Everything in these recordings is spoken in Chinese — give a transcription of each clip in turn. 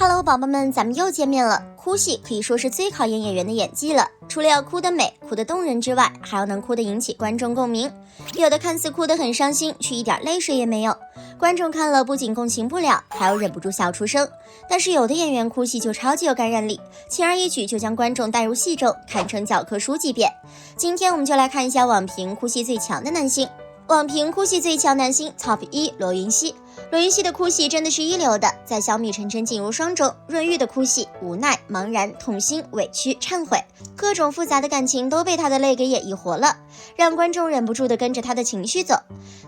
Hello， 宝宝们，咱们又见面了。哭戏可以说是最考验演员的演技了，除了要哭得美、哭得动人之外，还要能哭得引起观众共鸣。有的看似哭得很伤心，却一点泪水也没有，观众看了不仅共情不了，还要忍不住笑出声。但是有的演员哭戏就超级有感染力，轻而易举就将观众带入戏中，堪称教科书级别。今天我们就来看一下网评哭戏最强的男星。网评哭戏最强男星 Top 1罗云熙。罗云熙的哭戏真的是一流的，在小米晨晨进入双中，润玉的哭戏无奈、茫然、痛心、委屈、忏悔，各种复杂的感情都被他的泪给演绎活了，让观众忍不住的跟着他的情绪走。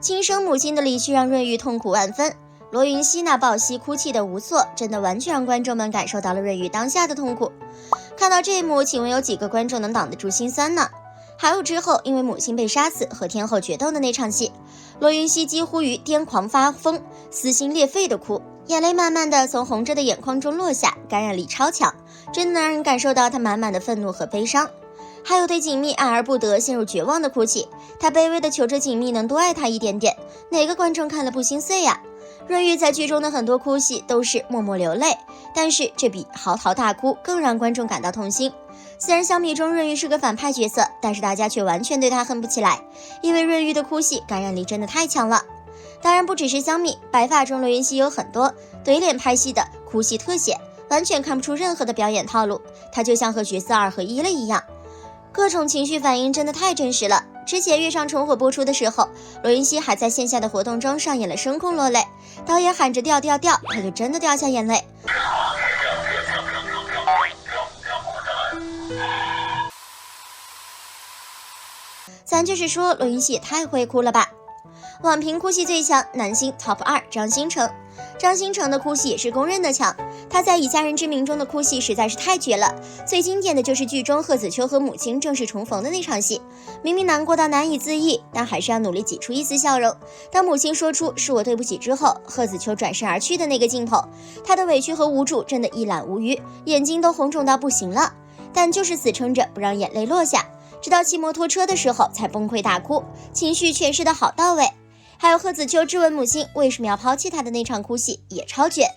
亲生母亲的离去让润玉痛苦万分，罗云熙那抱膝哭泣的无措，真的完全让观众们感受到了润玉当下的痛苦。看到这一幕，请问有几个观众能挡得住心酸呢？还有之后因为母亲被杀死和天后决斗的那场戏，罗云熙几乎于癫狂发疯、撕心裂肺的哭，眼泪慢慢的从红着的眼眶中落下，感染力超强，真的能让人感受到他满满的愤怒和悲伤。还有对锦觅爱而不得陷入绝望的哭泣，他卑微的求着锦觅能多爱他一点点，哪个观众看了不心碎呀？润玉在剧中的很多哭戏都是默默流泪，但是这比嚎啕大哭更让观众感到痛心。虽然小米中润玉是个反派角色，但是大家却完全对他恨不起来，因为润玉的哭戏感染力真的太强了。当然不只是小米，白发中罗云熙有很多怼脸拍戏的哭戏特写，完全看不出任何的表演套路，他就像和角色2合1了一样，各种情绪反应真的太真实了。之前《月上重火》播出的时候，罗云熙还在线下的活动中上演了声控落泪，导演喊着掉掉掉，他就真的掉下眼泪。咱就是说罗云熙也太会哭了吧。网评哭戏最强男星 Top 2张新成。张新成的哭戏也是公认的强，他在以家人之名中的哭戏实在是太绝了，最经典的就是剧中贺子秋和母亲正式重逢的那场戏，明明难过到难以自抑，但还是要努力挤出一丝笑容。当母亲说出是我对不起之后，贺子秋转身而去的那个镜头，他的委屈和无助真的一览无余，眼睛都红肿到不行了，但就是死撑着不让眼泪落下，直到骑摩托车的时候才崩溃大哭，情绪诠释的好到位。还有贺子秋质问母亲为什么要抛弃他的那场哭戏也超绝，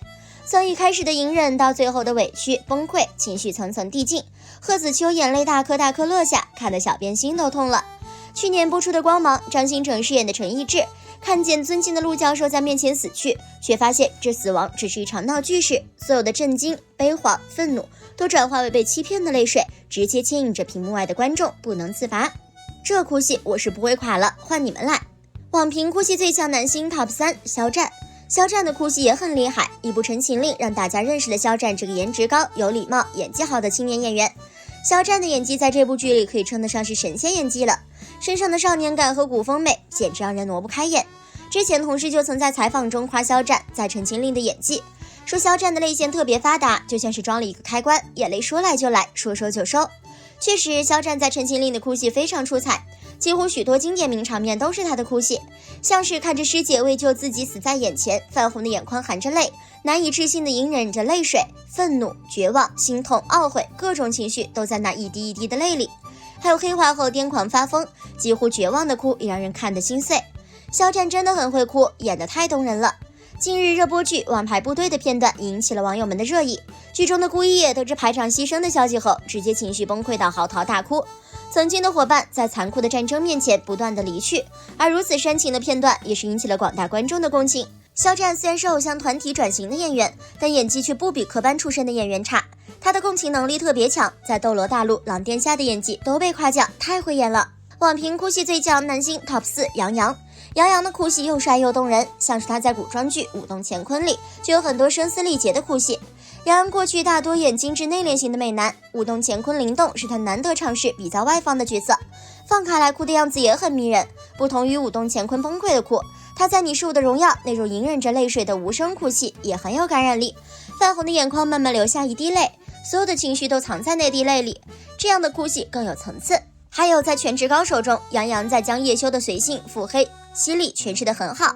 从一开始的隐忍到最后的委屈崩溃，情绪层层递进，贺子秋眼泪大颗大颗落下，看得小编心都痛了。去年播出的《光芒》，张新成饰演的陈逸志看见尊敬的陆教授在面前死去，却发现这死亡只是一场闹剧时，所有的震惊、悲惶、愤怒都转化为被欺骗的泪水，直接牵引着屏幕外的观众不能自拔。这哭戏我是不会垮了，换你们来。网评哭戏最强男星 Top 3肖战。肖战的哭戏也很厉害，一部《陈情令》让大家认识了肖战这个颜值高、有礼貌、演技好的青年演员。肖战的演技在这部剧里可以称得上是神仙演技了，身上的少年感和古风美简直让人挪不开眼。之前同事就曾在采访中夸肖战在《陈情令》的演技，说肖战的泪腺特别发达，就像是装了一个开关，眼泪说来就来，说收就收。确实，肖战在《陈情令》的哭戏非常出彩，几乎许多经典名场面都是他的哭戏，像是看着师姐为救自己死在眼前，泛红的眼眶含着泪，难以置信的隐忍着泪水，愤怒、绝望、心痛、懊悔，各种情绪都在那一滴一滴的泪里。还有黑化后癫狂发疯，几乎绝望的哭也让人看得心碎。肖战真的很会哭，演得太动人了。近日热播剧《王牌部队》的片段引起了网友们的热议，剧中的顾一野得知排长牺牲的消息后，直接情绪崩溃到嚎啕大哭。曾经的伙伴在残酷的战争面前不断的离去，而如此煽情的片段也是引起了广大观众的共情。肖战虽然是偶像团体转型的演员，但演技却不比科班出身的演员差，他的共情能力特别强，在《斗罗大陆》《狼殿下》的演技都被夸奖，太会演了。网评哭戏最强男星 Top 4杨洋。杨洋的哭戏又帅又动人，像是他在古装剧《舞动乾坤》里就有很多声嘶力竭的哭戏。杨洋过去大多演精致内敛型的美男，《舞动乾坤》灵动是他难得尝试比较外放的角色，放开来哭的样子也很迷人。不同于《舞动乾坤》崩溃的哭，他在《你是我的荣耀》那种隐忍着泪水的无声哭戏也很有感染力，泛红的眼眶慢慢流下一滴泪，所有的情绪都藏在那滴泪里，这样的哭戏更有层次。还有在《全职高手》中，杨洋在将叶修的随性、腹黑、犀利诠释得很好，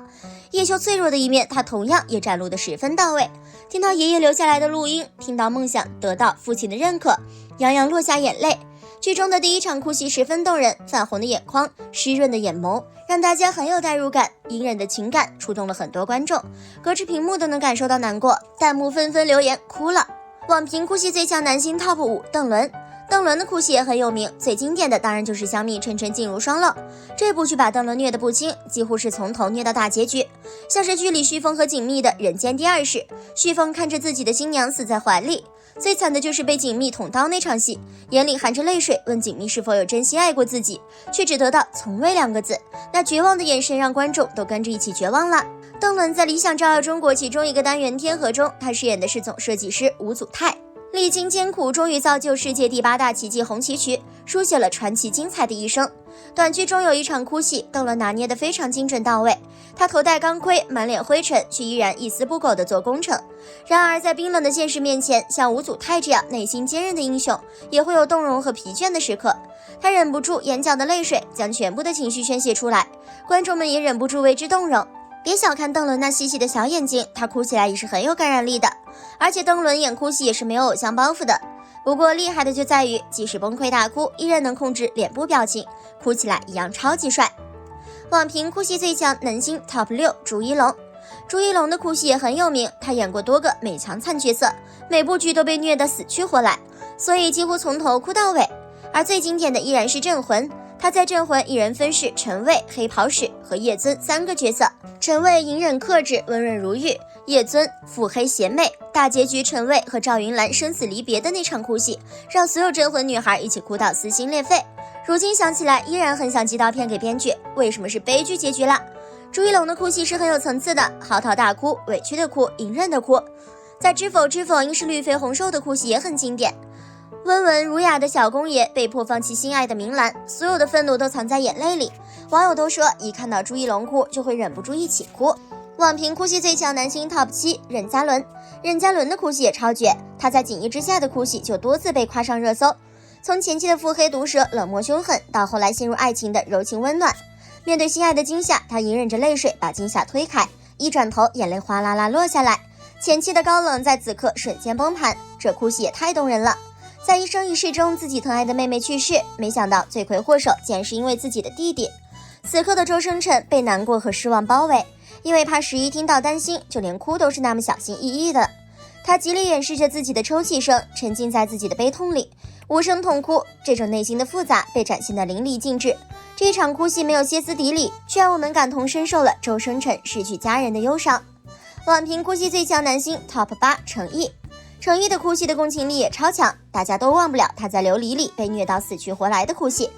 叶修脆弱的一面他同样也展露得十分到位。听到爷爷留下来的录音，听到梦想得到父亲的认可，杨洋落下眼泪。剧中的第一场哭戏十分动人，泛红的眼眶，湿润的眼眸，让大家很有代入感，隐忍的情感触动了很多观众，隔着屏幕都能感受到难过，弹幕纷纷留言哭了。网评哭戏最强男星 TOP 5邓伦。邓伦的哭戏也很有名，最经典的当然就是香蜜沉沉烬如霜了。这部剧把邓伦虐得不轻，几乎是从头虐到大结局，像是剧里旭峰和景蜜的人间第二世。旭峰看着自己的新娘死在怀里，最惨的就是被景蜜捅刀那场戏，眼里含着泪水问景蜜是否有真心爱过自己，却只得到从未2个字，那绝望的眼神让观众都跟着一起绝望了。邓伦在《理想照耀中国》其中一个单元天河中，他饰演的是总设计师吴祖泰，历经艰苦，终于造就世界第8大奇迹红旗渠，书写了传奇精彩的一生。短剧中有一场哭戏，邓伦拿捏得非常精准到位。他头戴钢盔，满脸灰尘，却依然一丝不苟地做工程。然而在冰冷的现实面前，像吴祖泰这样内心坚韧的英雄，也会有动容和疲倦的时刻。他忍不住眼角的泪水，将全部的情绪宣泄出来，观众们也忍不住为之动容。别小看邓伦那细细的小眼睛，他哭起来也是很有感染力的。而且邓伦演哭戏也是没有偶像包袱的。不过厉害的就在于，即使崩溃大哭，依然能控制脸部表情，哭起来一样超级帅。网评哭戏最强男星 TOP 6朱一龙。朱一龙的哭戏也很有名，他演过多个美强惨角色，每部剧都被虐得死去活来，所以几乎从头哭到尾。而最经典的依然是镇魂，他在镇魂一人分饰陈卫、黑袍使和叶尊3个角色。陈卫隐忍克制，温润如玉；叶尊腹黑邪魅。大结局陈卫和赵云兰生死离别的那场哭戏，让所有镇魂女孩一起哭到撕心裂肺。如今想起来，依然很想寄刀片给编剧，为什么是悲剧结局啦？朱一龙的哭戏是很有层次的，嚎啕大哭，委屈的哭，隐忍的哭。在知否知否应是绿肥红瘦的哭戏也很经典。温文儒雅的小公爷被迫放弃心爱的明兰，所有的愤怒都藏在眼泪里。网友都说，一看到朱一龙哭，就会忍不住一起哭。网评哭戏最强男星 TOP 7任嘉伦。任嘉伦的哭戏也超绝，他在《锦衣之下》的哭戏就多次被夸上热搜。从前期的腹黑毒舌、冷漠凶狠，到后来陷入爱情的柔情温暖。面对心爱的金夏，他隐忍着泪水把金夏推开，一转头眼泪哗啦啦落下来。前期的高冷在此刻瞬间崩盘，这哭戏也太动人了。在一生一世中，自己疼爱的妹妹去世，没想到罪魁祸首竟然是因为自己的弟弟。此刻的周生辰被难过和失望包围，因为怕11听到担心，就连哭都是那么小心翼翼的。他极力掩饰着自己的抽泣声，沉浸在自己的悲痛里，无声痛哭。这种内心的复杂被展现得淋漓尽致。这一场哭戏没有歇斯底里，却让我们感同身受了周生辰失去家人的忧伤。网评哭戏最强男星 TOP 8程毅。程毅的哭戏的共情力也超强，大家都忘不了他在琉璃里被虐到死去活来的哭戏。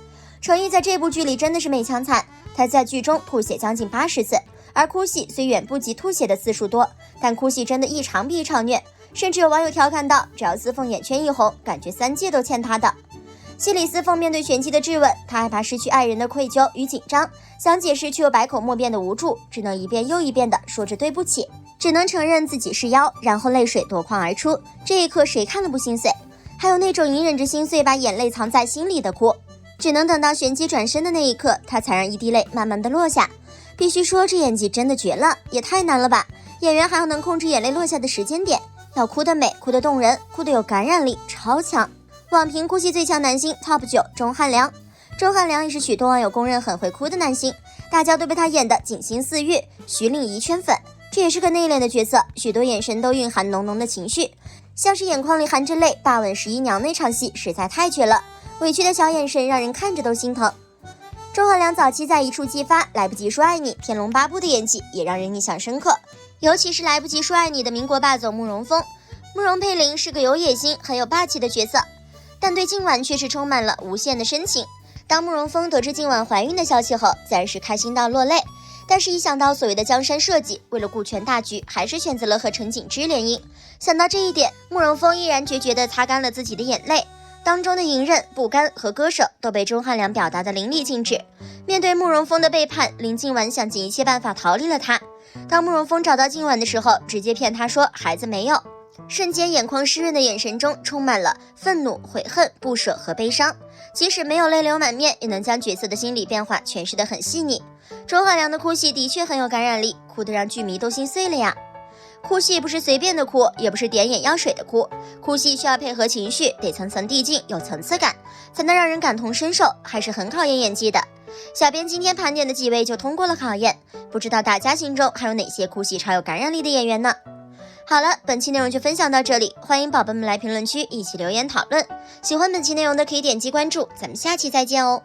程毅在这部剧里真的是美强惨，他在剧中吐血将近80次，而哭戏虽远不及吐血的次数多，但哭戏真的一场比一场虐，甚至有网友调侃道，只要司凤眼圈一红，感觉3届都欠他的。戏里司凤面对玄机的质问，他害怕失去爱人的愧疚与紧张，想解释却又百口莫辩的无助，只能一遍又一遍地说着对不起，只能承认自己是妖，然后泪水夺眶而出。这一刻谁看了不心碎？还有那种隐忍着心碎把眼泪藏在心里的哭，只能等到玄机转身的那一刻，他才让一滴泪慢慢的落下。必须说这演技真的绝了，也太难了吧！演员还要能控制眼泪落下的时间点，要哭得美，哭得动人，哭得有感染力，超强。网评哭戏最强男星 TOP 9钟汉良。钟汉良也是许多网友公认很会哭的男星，大家都被他演的锦心似玉，徐令怡圈粉。这也是个内敛的角色，许多眼神都蕴含浓浓的情绪，像是眼眶里含着泪霸吻11娘那场戏实在太绝了，委屈的小眼神让人看着都心疼。钟汉良早期在一触即发、来不及说爱你、天龙八部的演技也让人印象深刻，尤其是来不及说爱你的民国霸总慕容峰。慕容佩玲是个有野心、很有霸气的角色，但对今晚却是充满了无限的深情。当慕容峰得知今晚怀孕的消息后，自然是开心到落泪，但是一想到所谓的江山社稷，为了顾全大局，还是选择了和陈景之联姻。想到这一点，慕容峰毅然决绝地擦干了自己的眼泪，当中的隐忍、不甘和割舍都被钟汉良表达得淋漓尽致。面对慕容峰的背叛，林静婉想尽一切办法逃离了他。当慕容峰找到今晚的时候，直接骗他说孩子没有，瞬间眼眶湿润的眼神中充满了愤怒、悔恨、不舍和悲伤，即使没有泪流满面，也能将角色的心理变化诠释得很细腻。钟汉良的哭戏的确很有感染力，哭得让剧迷都心碎了呀。哭戏不是随便的哭，也不是点眼药水的哭，哭戏需要配合情绪，得层层递进，有层次感，才能让人感同身受，还是很考验演技的。小编今天盘点的几位就通过了考验，不知道大家心中还有哪些哭戏超有感染力的演员呢？好了，本期内容就分享到这里，欢迎宝宝们来评论区一起留言讨论。喜欢本期内容的可以点击关注，咱们下期再见哦。